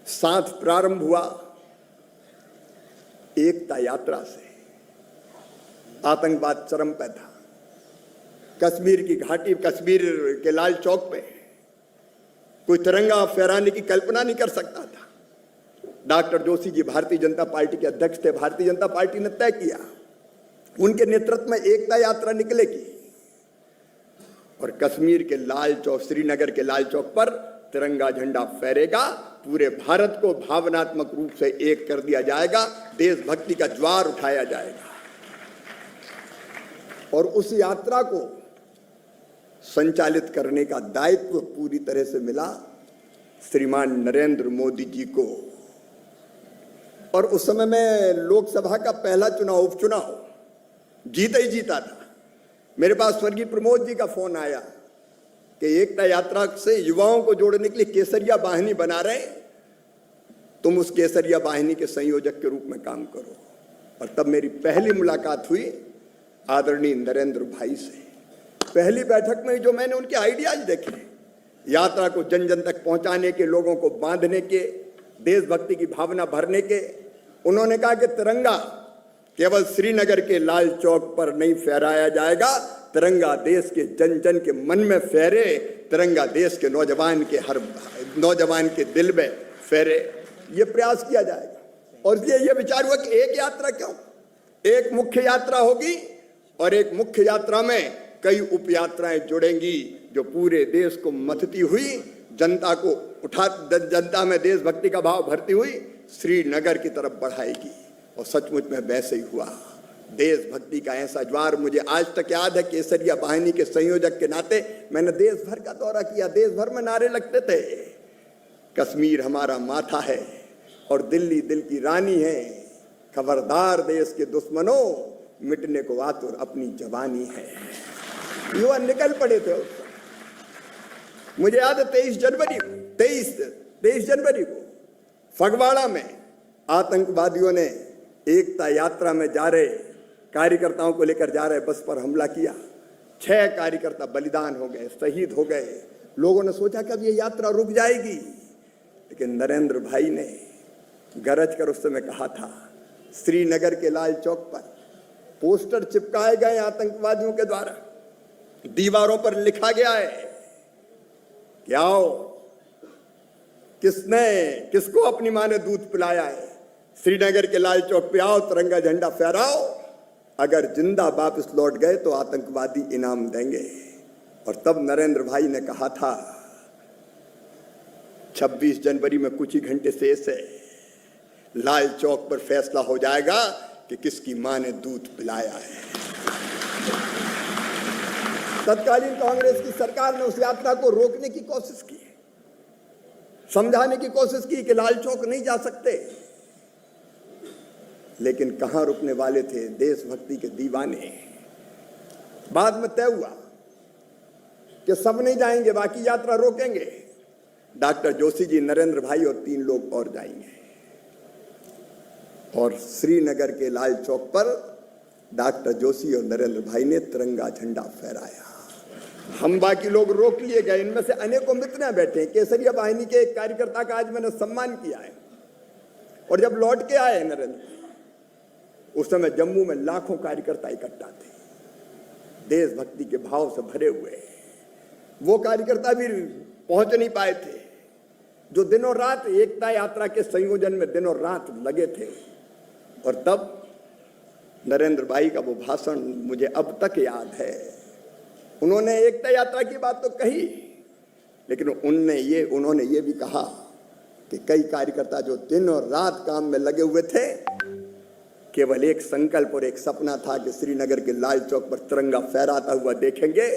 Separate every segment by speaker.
Speaker 1: साथ प्रारंभ हुआ एकता यात्रा से। आतंकवाद चरम पे था। कश्मीर की घाटी, कश्मीर के लाल चौक पे कोई तिरंगा फहराने की कल्पना नहीं कर सकता था। डॉक्टर जोशी जी भारतीय जनता पार्टी के अध्यक्ष थे। भारतीय जनता पार्टी ने तय किया, उनके नेतृत्व में एकता यात्रा निकलेगी और कश्मीर के लाल चौक, श्रीनगर के लाल चौक पर तिरंगा झंडा फहरेगा। पूरे भारत को भावनात्मक रूप से एक कर दिया जाएगा, देशभक्ति का ज्वार उठाया जाएगा और उस यात्रा को संचालित करने का दायित्व पूरी तरह से मिला श्रीमान नरेंद्र मोदी जी को। और उस समय में लोकसभा का पहला चुनाव, उपचुनाव जीता ही जीता था। मेरे पास स्वर्गीय प्रमोद जी का फोन आया कि एकता यात्रा से युवाओं को जोड़ने के लिए केसरिया वाहिनी बना रहे, तुम उस केसरिया वाहिनी के संयोजक के रूप में काम करो। और तब मेरी पहली मुलाकात हुई आदरणीय नरेंद्र भाई से। पहली बैठक में जो मैंने उनके आइडियाज देखे, यात्रा को जन जन तक पहुंचाने के, लोगों को बांधने के, देशभक्ति की भावना भरने के, उन्होंने कहा कि तिरंगा केवल श्रीनगर के लाल चौक पर नहीं फहराया जाएगा, तिरंगा देश के जन जन के मन में फहरे, तिरंगा देश के नौजवान के हर नौजवान के दिल में फहरे, ये प्रयास किया जाएगा। और ये विचार हुआ कि एक यात्रा क्यों, एक मुख्य यात्रा होगी और एक मुख्य यात्रा में कई उप यात्राएं जुड़ेंगी जो पूरे देश को मथती हुई, जनता को जनता में देशभक्ति का भाव भरती हुई श्रीनगर की तरफ बढ़ाएगी। और सचमुच में वैसे ही हुआ। देशभक्ति का ऐसा ज्वार मुझे आज तक याद है। केसरिया वाहिनी के संयोजक के नाते मैंने देश भर का दौरा किया। देश भर में नारे लगते थे, कश्मीर हमारा माथा है और दिल्ली दिल की रानी है, खबरदार देश के दुश्मनों, मिटने को आतुर अपनी जवानी है। युवा निकल पड़े थे उस समय। मुझे याद है 23 जनवरी को फगवाड़ा में आतंकवादियों ने एकता यात्रा में जा रहे कार्यकर्ताओं को लेकर जा रहे बस पर हमला किया। 6 कार्यकर्ता बलिदान हो गए, शहीद हो गए। लोगों ने सोचा कि अब ये यात्रा रुक जाएगी, लेकिन नरेंद्र भाई ने गरज कर उस समय कहा था, श्रीनगर के लाल चौक पर पोस्टर चिपकाए गए आतंकवादियों के द्वारा, दीवारों पर लिखा गया है कि आओ, किसको अपनी मां ने दूध पिलाया है, श्रीनगर के लाल चौक पे आओ, तिरंगा झंडा फहराओ, अगर जिंदा वापस लौट गए तो आतंकवादी इनाम देंगे। और तब नरेंद्र भाई ने कहा था, 26 जनवरी में कुछ ही घंटे शेष है, लाल चौक पर फैसला हो जाएगा कि किसकी मां ने दूध पिलाया है। तत्कालीन कांग्रेस की सरकार ने उस यात्रा को रोकने की कोशिश की, समझाने की कोशिश की कि लाल चौक नहीं जा सकते, लेकिन कहां रुकने वाले थे देशभक्ति के दीवाने। बाद में तय हुआ कि सब नहीं जाएंगे, बाकी यात्रा रोकेंगे। डॉक्टर जोशी जी, नरेंद्र भाई और 3 लोग और जाएंगे। और श्रीनगर के लाल चौक पर डॉक्टर जोशी और नरेंद्र भाई ने तिरंगा झंडा फहराया। हम बाकी लोग रोक लिए गए। इनमें से अनेकों मित्र बैठे हैं। केसरिया वाहिनी के एक कार्यकर्ता का आज मैंने सम्मान किया है। और जब लौट के आए नरेंद्र, उस समय जम्मू में लाखों कार्यकर्ता इकट्ठा थे, देशभक्ति के भाव से भरे हुए। वो कार्यकर्ता भी पहुंच नहीं पाए थे जो दिनों रात एकता यात्रा के संयोजन में दिनों रात लगे थे। और तब नरेंद्र भाई का वो भाषण मुझे अब तक याद है। उन्होंने एकता यात्रा की बात तो कही, लेकिन उन्होंने ये भी कहा कि कई कार्यकर्ता जो दिन और रात काम में लगे हुए थे, केवल एक संकल्प और एक सपना था कि श्रीनगर के लाल चौक पर तिरंगा फहराता हुआ देखेंगे।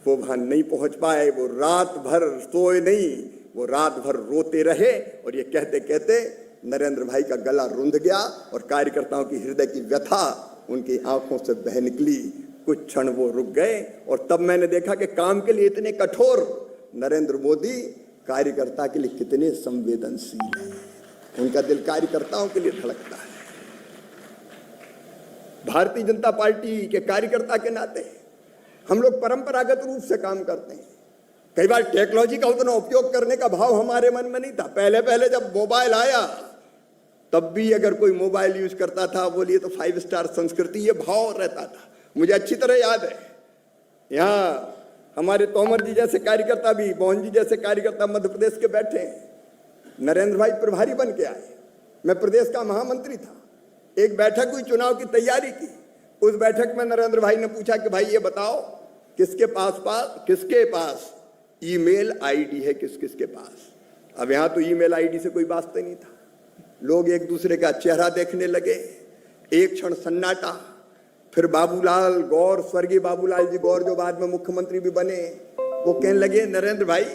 Speaker 1: वो वहां नहीं पहुंच पाए। वो रात भर सोए नहीं, वो रात भर रोते रहे। और ये कहते कहते नरेंद्र भाई का गला रुंध गया और कार्यकर्ताओं की हृदय की व्यथा उनकी आंखों से बह निकली। कुछ क्षण वो रुक गए और तब मैंने देखा कि काम के लिए इतने कठोर नरेंद्र मोदी कार्यकर्ता के लिए कितने संवेदनशील हैं। उनका दिल कार्यकर्ताओं के लिए धड़कता है। भारतीय जनता पार्टी के कार्यकर्ता के नाते हम लोग परंपरागत रूप से काम करते हैं। कई बार टेक्नोलॉजी का उतना उपयोग करने का भाव हमारे मन में नहीं था। पहले पहले जब मोबाइल आया तब भी अगर कोई मोबाइल यूज करता था बोलिए तो 5 स्टार संस्कृति ये भाव रहता था। मुझे अच्छी तरह याद है, यहाँ हमारे तोमर जी जैसे कार्यकर्ता भी, मोहन जी जैसे कार्यकर्ता मध्य प्रदेश के बैठे हैं। नरेंद्र भाई प्रभारी बन के आए, मैं प्रदेश का महामंत्री था। एक बैठक हुई, चुनाव की तैयारी की। उस बैठक में नरेंद्र भाई ने पूछा कि भाई ये बताओ किसके पास ईमेल आईडी है, किस किसके पास। अब यहाँ तो ईमेल आईडी से कोई वास्ता नहीं था। लोग एक दूसरे का चेहरा देखने लगे, एक क्षण सन्नाटा। फिर बाबूलाल गौर, स्वर्गीय बाबूलाल जी गौर जो बाद में मुख्यमंत्री भी बने, वो कहने लगे नरेंद्र भाई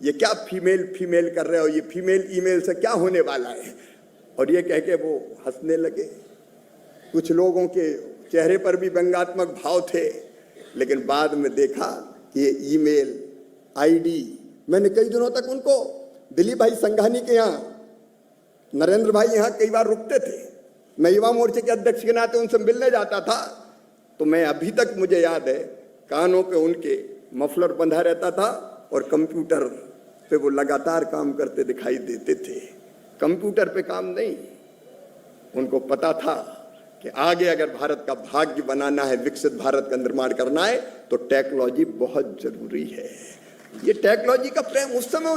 Speaker 1: ये क्या फीमेल कर रहे हो, ये फीमेल ईमेल से क्या होने वाला है। और ये कह के वो हंसने लगे। कुछ लोगों के चेहरे पर भी व्यंग्यात्मक भाव थे, लेकिन बाद में देखा कि ये ईमेल आईडी, मैंने कई दिनों तक उनको, दिलीप भाई संघानी के यहाँ, नरेंद्र भाई यहाँ कई बार रुकते थे। मैं युवा मोर्चे के अध्यक्ष के नाते उनसे मिलने जाता था, तो मैं अभी तक मुझे याद है कानों पे उनके मफलर बंधा रहता था और कंप्यूटर पे वो लगातार काम करते दिखाई देते थे। कंप्यूटर पे काम नहीं, उनको पता था कि आगे अगर भारत का भाग्य बनाना है, विकसित भारत का निर्माण करना है, तो टेक्नोलॉजी बहुत जरूरी है। ये टेक्नोलॉजी का प्रेम उस समय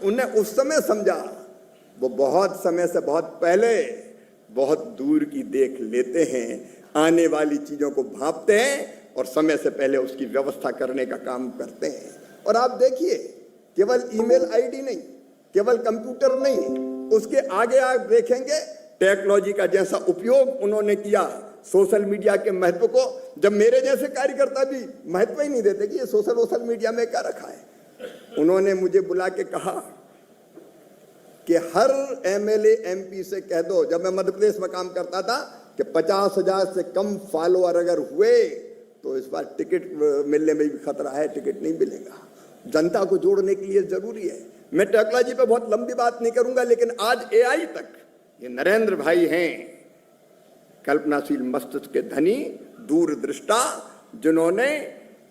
Speaker 1: उन्हें उस समय समझा। वो बहुत समय से, बहुत पहले, बहुत दूर की देख लेते हैं, आने वाली चीजों को भांपते हैं और समय से पहले उसकी व्यवस्था करने का काम करते हैं। और आप देखिए, केवल ईमेल आईडी नहीं, केवल कंप्यूटर नहीं, उसके आगे आप देखेंगे टेक्नोलॉजी का जैसा उपयोग उन्होंने किया, सोशल मीडिया के महत्व को, जब मेरे जैसे कार्यकर्ता भी महत्व ही नहीं देते कि ये सोशल मीडिया में क्या रखा है। उन्होंने मुझे बुला के कहा कि हर एमएलए एमपी से कह दो, जब मैं मध्य प्रदेश में काम करता था, कि 50,000 से कम फॉलोअर अगर हुए तो इस बार टिकट मिलने में भी खतरा है, टिकट नहीं मिलेगा। जनता को जोड़ने के लिए जरूरी है। मैं टेक्नोलॉजी पे बहुत लंबी बात नहीं करूंगा, लेकिन आज एआई तक ये नरेंद्र भाई हैं, कल्पनाशील मस्तिष्क के धनी, दूरदृष्टा, जिन्होंने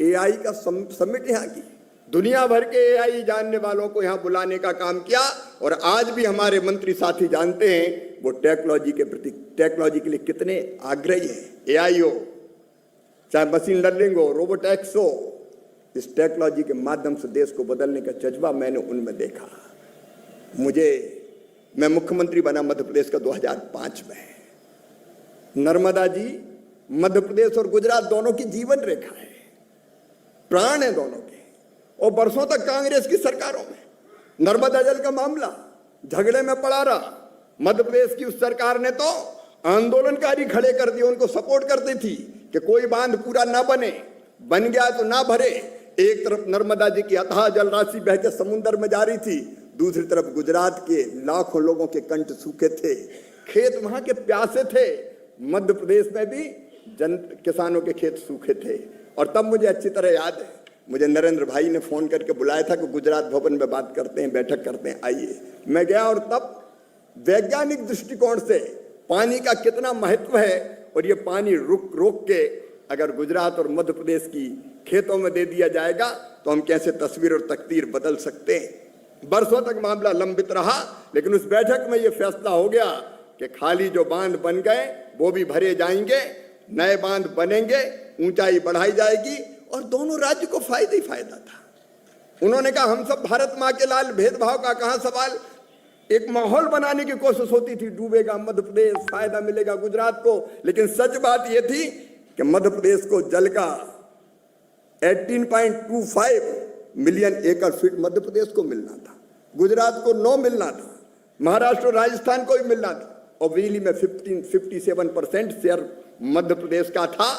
Speaker 1: एआई का समिट यहाँ की, दुनिया भर के एआई जानने वालों को यहाँ बुलाने का काम किया। और आज भी हमारे मंत्री साथी जानते हैं वो टेक्नोलॉजी के प्रति, टेक्नोलॉजी के लिए कितने आग्रही है। एआई हो, चाहे मशीन लर्निंग हो, रोबोटिक्स हो, इस टेक्नोलॉजी के माध्यम से देश को बदलने का जज्बा मैंने उनमें देखा। मैं मुख्यमंत्री बना मध्य प्रदेश का 2005 में। नर्मदा जी मध्य प्रदेश और गुजरात दोनों की जीवन रेखा है, प्राण है दोनों के। और बरसों तक कांग्रेस की सरकारों में नर्मदा जल का मामला झगड़े में पड़ा रहा। मध्य प्रदेश की उस सरकार ने तो आंदोलनकारी खड़े कर दिए, उनको सपोर्ट करती थी कि कोई बांध पूरा ना बने, बन गया तो ना भरे। एक तरफ नर्मदा जी की अथाह जल राशि बह के समुद्र में जा रही थी, दूसरी तरफ गुजरात के लाखों लोगों के कंठ सूखे थे, खेत वहां के प्यासे थे। मध्य प्रदेश में भी किसानों के खेत सूखे थे। और तब मुझे अच्छी तरह याद है, मुझे नरेंद्र भाई ने फोन करके बुलाया था कि गुजरात भवन में बात करते हैं, बैठक करते हैं, आइए। मैं गया और तब वैज्ञानिक दृष्टिकोण से पानी का कितना महत्व है और ये पानी रोक के अगर गुजरात और मध्य प्रदेश की खेतों में दे दिया जाएगा तो हम कैसे तस्वीर और तकदीर बदल सकते हैं। बरसों तक मामला लंबित रहा, लेकिन उस बैठक में ये फैसला हो गया कि खाली जो बांध बन गए वो भी भरे जाएंगे, नए बांध बनेंगे, ऊंचाई बढ़ाई जाएगी और दोनों राज्य को फायदा ही फायदा था। उन्होंने कहा हम सब भारत माँ के लाल, भेदभाव का कहां सवाल। एक माहौल बनाने की कोशिश होती थी, डूबेगा मध्य प्रदेश, फायदा मिलेगा गुजरात को। लेकिन सच बात यह थी कि मध्य प्रदेश को जल का 18.25 मिलियन एकड़ फीट मध्य प्रदेश को मिलना था, गुजरात को 9 मिलना था, महाराष्ट्र और राजस्थान को भी मिलना था। और बिजली में 57% शेयर मध्य प्रदेश का था।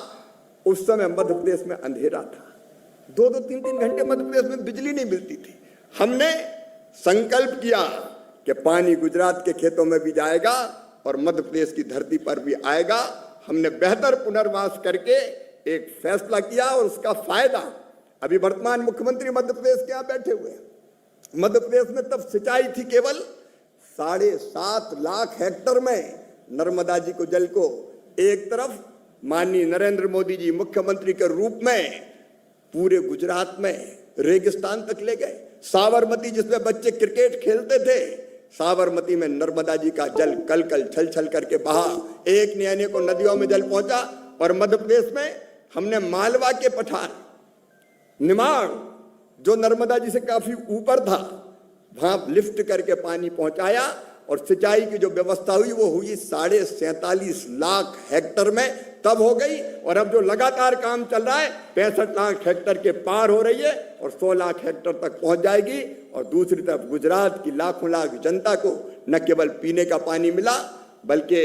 Speaker 1: उस समय मध्य प्रदेश में अंधेरा था, 2-2, 3-3 घंटे मध्य प्रदेश में बिजली नहीं मिलती थी। हमने संकल्प किया कि पानी गुजरात के खेतों में भी जाएगा और मध्य प्रदेश की धरती पर भी आएगा। हमने बेहतर पुनर्वास करके एक फैसला किया और उसका फायदा अभी वर्तमान मुख्यमंत्री मध्य प्रदेश के यहाँ बैठे हुए हैं। मध्य प्रदेश में तब सिंचाई थी केवल 7.5 लाख हेक्टेयर में। नर्मदा जी को जल को एक तरफ माननीय नरेंद्र मोदी जी मुख्यमंत्री के रूप में पूरे गुजरात में रेगिस्तान तक ले गए। साबरमती जिसमें बच्चे क्रिकेट खेलते थे, साबरमती में नर्मदा जी का जल कल कल छल छल करके बहा, एक न अनेकों नदियों में जल पहुंचा। और मध्य प्रदेश में हमने मालवा के पठार निमाड़, जो नर्मदा जी से काफी ऊपर था, वहां लिफ्ट करके पानी पहुंचाया और सिंचाई की जो व्यवस्था हुई वो हुई 47.5 लाख हेक्टर में तब हो गई। और अब जो लगातार काम चल रहा है 65 लाख हेक्टर के पार हो रही है और 100 लाख हेक्टर तक पहुंच जाएगी। और दूसरी तरफ गुजरात की लाखों लाख जनता को न केवल पीने का पानी मिला, बल्कि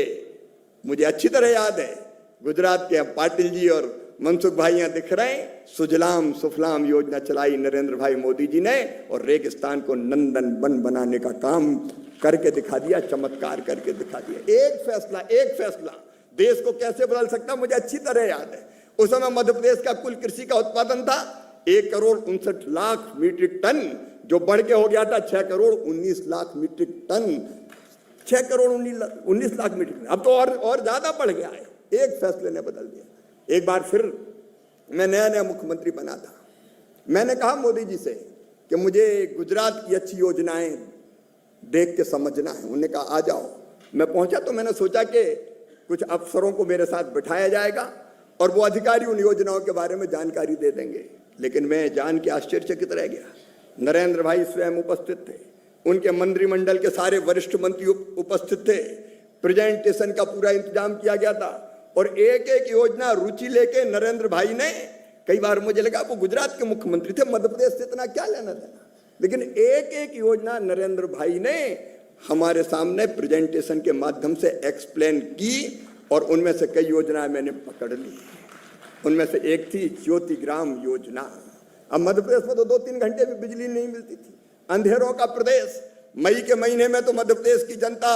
Speaker 1: मुझे अच्छी तरह याद है गुजरात के पाटिल जी और मनसुख भाई यहाँ दिख रहे हैं, सुजलाम सुफलाम योजना चलाई नरेंद्र भाई मोदी जी ने और रेगिस्तान को नंदन वन बनाने का काम करके दिखा दिया, चमत्कार करके दिखा दिया। एक फैसला देश को कैसे बदल सकता मुझे अच्छी तरह याद है। उस समय मध्य प्रदेश का कुल कृषि का उत्पादन था 1,59,00,000 मीट्रिक टन, जो बढ़ के हो गया था 6,19,00,000 मीट्रिक टन। 6,19,00,000 मीट्रिक टन, अब तो और ज्यादा बढ़ गया है। एक फैसले ने बदल दिया। एक बार फिर मैं नया मुख्यमंत्री बना था, मैंने कहा मोदी जी से कि मुझे गुजरात की अच्छी योजनाएं देख के समझना है। उन्होंने कहा आ जाओ। मैं पहुंचा तो मैंने सोचा कि कुछ अफसरों को मेरे साथ बिठाया जाएगा और वो अधिकारी उन योजनाओं के बारे में जानकारी दे देंगे। लेकिन मैं जान के आश्चर्यचकित रह गया। नरेंद्र भाई स्वयं उपस्थित थे, उनके मंत्रिमंडल के सारे वरिष्ठ मंत्री उपस्थित थे, प्रेजेंटेशन का पूरा इंतजाम किया गया था और एक एक योजना रुचि लेके नरेंद्र भाई ने, कई बार मुझे लगा वो गुजरात के मुख्यमंत्री थे, मध्य प्रदेश से इतना क्या लेना देना, लेकिन एक एक योजना नरेंद्र भाई ने हमारे सामने प्रेजेंटेशन के माध्यम से एक्सप्लेन की और उनमें से कई योजनाएं मैंने पकड़ ली। उनमें से एक थी ज्योतिग्राम योजना। अब मध्य प्रदेश में तो 2-3 घंटे भी बिजली नहीं मिलती थी, अंधेरों का प्रदेश। मई के महीने में तो मध्य प्रदेश की जनता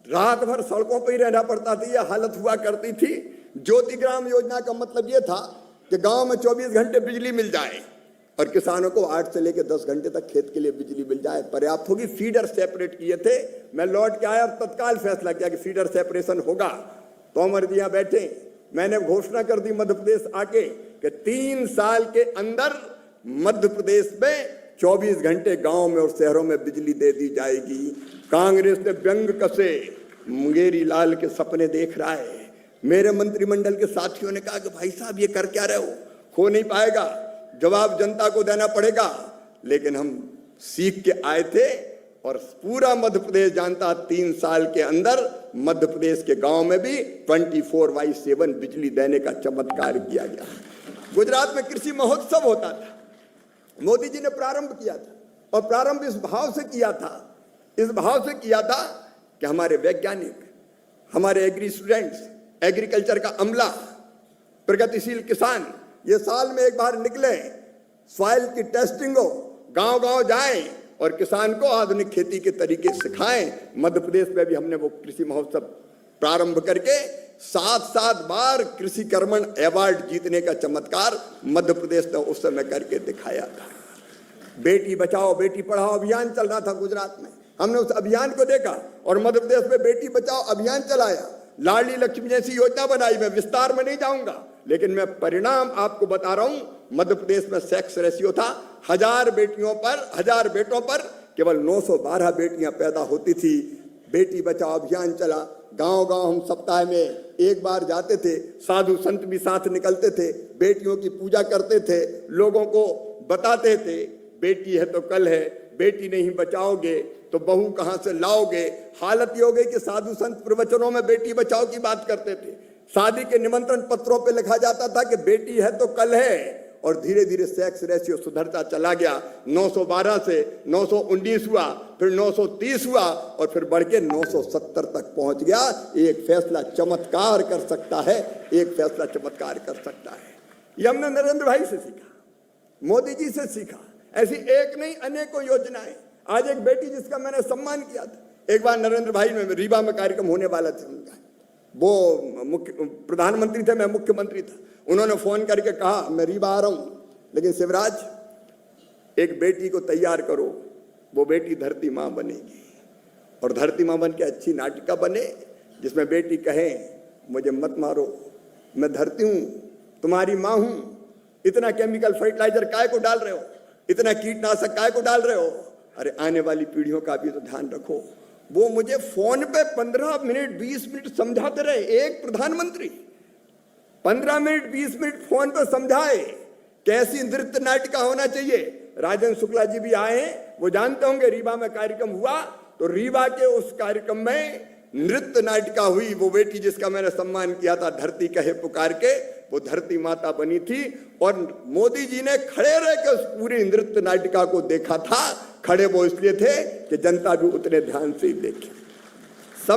Speaker 1: रात भर सड़कों पर ही रहना पड़ता था, यह हालत हुआ करती थी। ज्योतिग्राम योजना का मतलब यह था कि गांव में 24 घंटे बिजली मिल जाए और किसानों को 8 से लेकर 10 घंटे तक खेत के लिए बिजली मिल जाए, पर्याप्त होगी। फीडर सेपरेट किए थे। मैं लौट के आया और तत्काल फैसला किया कि फीडर सेपरेशन होगा। तोमर जी यहाँ बैठे, मैंने घोषणा कर दी मध्य प्रदेश आके कि 3 साल के अंदर मध्य प्रदेश में 24 घंटे गांव में और शहरों में बिजली दे दी जाएगी। कांग्रेस ने व्यंग कसे, मुंगेरी लाल के सपने देख रहा है। मेरे मंत्रिमंडल के साथियों ने कहा कि भाई साहब ये कर क्या रहे हो, हो नहीं पाएगा, जवाब जनता को देना पड़ेगा। लेकिन हम सीख के आए थे और पूरा मध्य प्रदेश जानता 3 साल के अंदर मध्य प्रदेश के गांव में भी 24/7 बिजली देने का चमत्कार किया गया। गुजरात में कृषि महोत्सव होता था, मोदी जी ने प्रारंभ किया था और प्रारंभ इस भाव से किया था कि हमारे वैज्ञानिक, हमारे एग्री स्टूडेंट्स, एग्रीकल्चर का अमला, प्रगतिशील किसान ये साल में एक बार निकले, सॉइल की टेस्टिंग हो, गांव-गांव जाएं और किसान को आधुनिक खेती के तरीके सिखाएं। मध्य प्रदेश में भी हमने वो कृषि महोत्सव प्रारंभ करके 7 बार कृषि कर्मण अवार्ड जीतने का चमत्कार मध्य प्रदेश ने उस समय करके दिखाया था। बेटी बचाओ बेटी पढ़ाओ अभियान चल रहा था गुजरात में, हमने उस अभियान को देखा और मध्य प्रदेश में बेटी बचाओ अभियान चलाया, लाडली लक्ष्मी जैसी योजना बनाई। मैं विस्तार में नहीं जाऊंगा, लेकिन मैं परिणाम आपको बता रहा हूं। मध्य प्रदेश में सेक्स रेशियो था 1000 बेटों पर केवल 912 बेटियां पैदा होती थी। बेटी बचाओ अभियान चला, गांव-गांव हम सप्ताह में एक बार जाते थे, साधु संत भी साथ निकलते थे, बेटियों की पूजा करते थे, लोगों को बताते थे बेटी है तो कल है, बेटी नहीं बचाओगे तो बहू कहां से लाओगे। हालत ये हो गई कि साधु संत प्रवचनों में बेटी बचाओ की बात करते थे, शादी के निमंत्रण पत्रों पे लिखा जाता था कि बेटी है तो कल है, और धीरे धीरे सेक्स रेशियो सुधरता चला गया। 912 से 919 हुआ, फिर 930 हुआ और फिर बढ़ के 970 तक पहुंच गया। एक फैसला चमत्कार कर सकता है, एक फैसला चमत्कार कर सकता है। ये हमने नरेंद्र भाई से सीखा, मोदी जी से सीखा। ऐसी एक नहीं अनेकों योजनाएं। आज एक बेटी जिसका मैंने सम्मान किया था, एक बार नरेंद्र भाई में रीवा में कार्यक्रम होने वाला था उनका, वो प्रधानमंत्री थे, मैं मुख्यमंत्री था। उन्होंने फोन करके कहा मैं रीवा आ रहा हूं, लेकिन शिवराज एक बेटी को तैयार करो, वो बेटी धरती माँ बनेगी और धरती माँ बन के अच्छी नाटिका बने जिसमें बेटी कहे मुझे मत मारो, मैं धरती हूं, तुम्हारी माँ हूं, इतना केमिकल फर्टिलाइजर काय को डाल रहे हो, इतना कीटनाशक काय को डाल रहे हो? अरे आने वाली पीढ़ियों का भी तो ध्यान रखो। वो मुझे फोन पे 15 मिनट 20 मिनट समझाते रहे। एक प्रधानमंत्री 15 मिनट 20 मिनट फोन पे समझाए कैसी नृत्य नाटिका होना चाहिए। राजेंद्र शुक्ला जी भी आए, वो जानते होंगे रीवा में कार्यक्रम हुआ, तो रीवा के उस कार्यक्रम में नृत्य नाटिका हुई। वो बेटी जिसका मैंने सम्मान किया था, धरती कहे पुकार के, वो धरती माता बनी थी। और मोदी जी ने खड़े रह के उस पूरी नृत्य नाटिका को देखा था। खड़े वो इसलिए थे कि जनता भी उतने ध्यान से ही देखे।